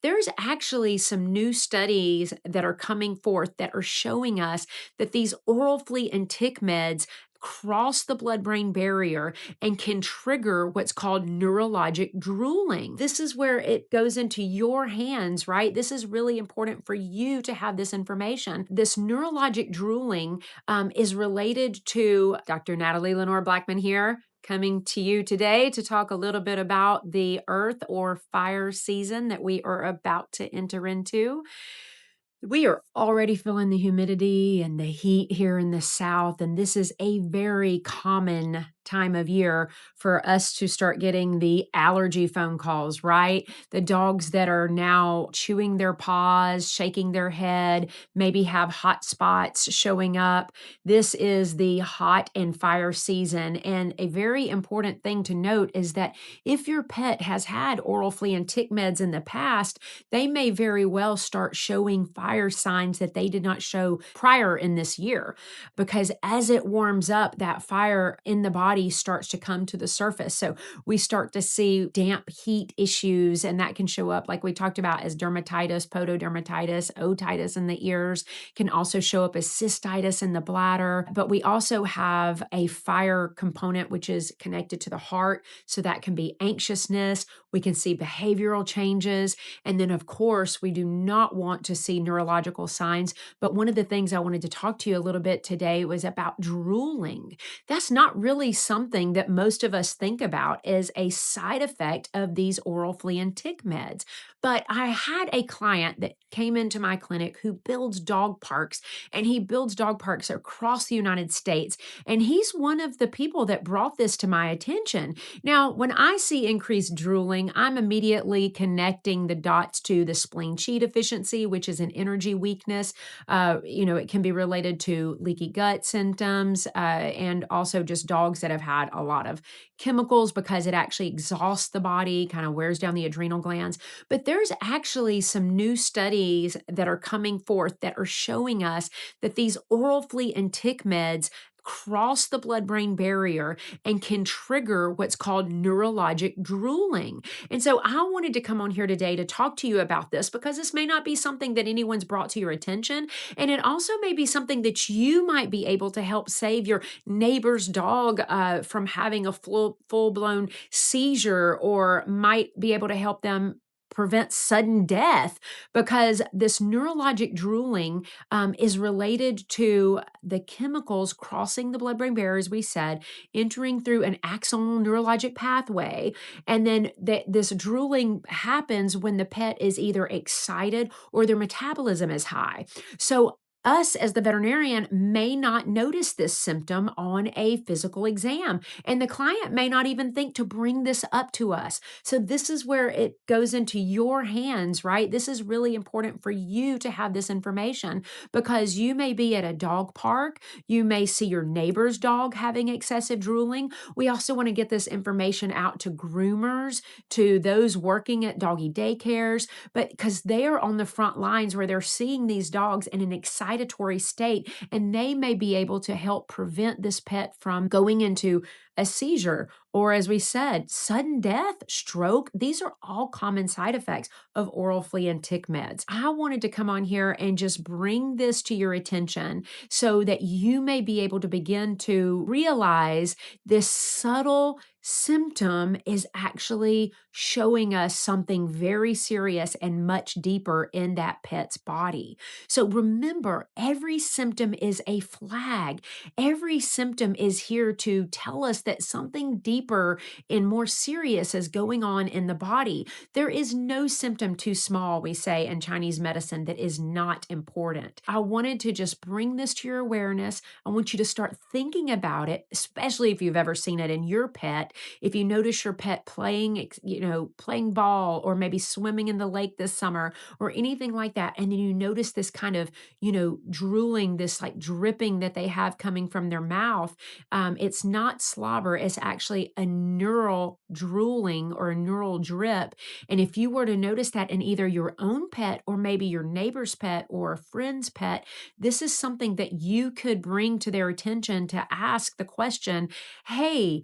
there's actually some new studies that are coming forth that are showing us that these oral flea and tick meds cross the blood-brain barrier and can trigger what's called neurologic drooling. This is where it goes into your hands, right? This is really important for you to have this information. This neurologic drooling is related to Dr. Natalie Lenoir Blackman here, coming to you today to talk a little bit about the earth or fire season that we are about to enter into. We are already feeling the humidity and the heat here in the South, and this is a very common time of year for us to start getting the allergy phone calls, right? The dogs that are now chewing their paws, shaking their head, maybe have hot spots showing up. This is the hot and fire season. And a very important thing to note is that if your pet has had oral flea and tick meds in the past, they may very well start showing fire signs that they did not show prior in this year. Because as it warms up, that fire in the body starts to come to the surface. So we start to see damp heat issues, and that can show up, like we talked about, as dermatitis, pododermatitis, otitis in the ears, can also show up as cystitis in the bladder. But we also have a fire component, which is connected to the heart. So that can be anxiousness. We can see behavioral changes. And then, of course, we do not want to see neurological signs. But one of the things I wanted to talk to you a little bit today was about drooling. That's not really something that most of us think about as a side effect of these oral flea and tick meds. But I had a client that came into my clinic who builds dog parks, and he builds dog parks across the United States. And he's one of the people that brought this to my attention. Now, when I see increased drooling, I'm immediately connecting the dots to the spleen chi deficiency, which is an energy weakness. It can be related to leaky gut symptoms, and also just dogs that have had a lot of chemicals because it actually exhausts the body, kind of wears down the adrenal glands. But there's actually some new studies that are coming forth that are showing us that these oral flea and tick meds cross the blood-brain barrier and can trigger what's called neurologic drooling. And so I wanted to come on here today to talk to you about this because this may not be something that anyone's brought to your attention. And it also may be something that you might be able to help save your neighbor's dog from having a full-blown seizure, or might be able to help them prevent sudden death, because this neurologic drooling is related to the chemicals crossing the blood-brain barrier, as we said, entering through an axonal neurologic pathway. And then this drooling happens when the pet is either excited or their metabolism is high. So us as the veterinarian may not notice this symptom on a physical exam, and the client may not even think to bring this up to us. So this is where it goes into your hands, right? This is really important for you to have this information, because you may be at a dog park, you may see your neighbor's dog having excessive drooling. We also want to get this information out to groomers, to those working at doggy daycares, but because they are on the front lines where they're seeing these dogs in an excitatory state, and they may be able to help prevent this pet from going into a seizure, or, as we said, sudden death, stroke. These are all common side effects of oral flea and tick meds. I wanted to come on here and just bring this to your attention so that you may be able to begin to realize this subtle symptom is actually showing us something very serious and much deeper in that pet's body. So remember, every symptom is a flag. Every symptom is here to tell us that something deeper and more serious is going on in the body. There is no symptom too small, we say in Chinese medicine, that is not important. I wanted to just bring this to your awareness. I want you to start thinking about it, especially if you've ever seen it in your pet. If you notice your pet playing, playing ball, or maybe swimming in the lake this summer, or anything like that, and then you notice this kind of, drooling, this like dripping that they have coming from their mouth, it's not slobber, it's actually a neural drooling or a neural drip. And if you were to notice that in either your own pet or maybe your neighbor's pet or a friend's pet, this is something that you could bring to their attention to ask the question, hey,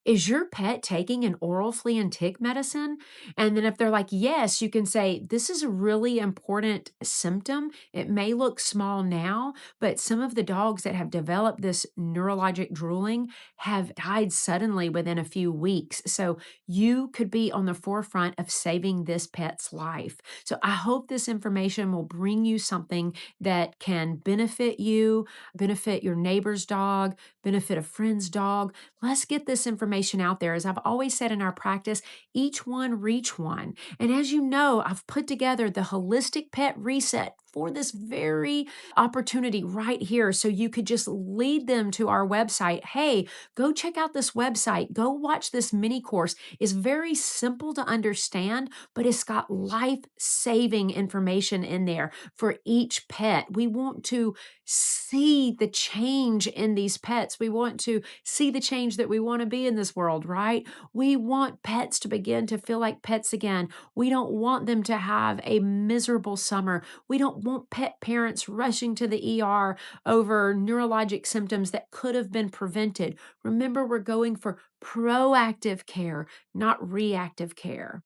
is your pet taking an oral flea and tick medicine? And then if they're like, yes, you can say, this is a really important symptom. It may look small now, but some of the dogs that have developed this neurologic drooling have died suddenly within a few weeks. So you could be on the forefront of saving this pet's life. So I hope this information will bring you something that can benefit you, benefit your neighbor's dog, benefit a friend's dog. Let's get this information out there. As I've always said in our practice, each one reach one. And as you know, I've put together the Holistic Pet Reset for this very opportunity right here. So you could just lead them to our website. Hey, go check out this website. Go watch this mini course. It's very simple to understand, but it's got life-saving information in there for each pet. We want to see the change in these pets. We want to see the change that we want to be in this world, right? We want pets to begin to feel like pets again. We don't want them to have a miserable summer. We don't want pet parents rushing to the ER over neurologic symptoms that could have been prevented. Remember, we're going for proactive care, not reactive care.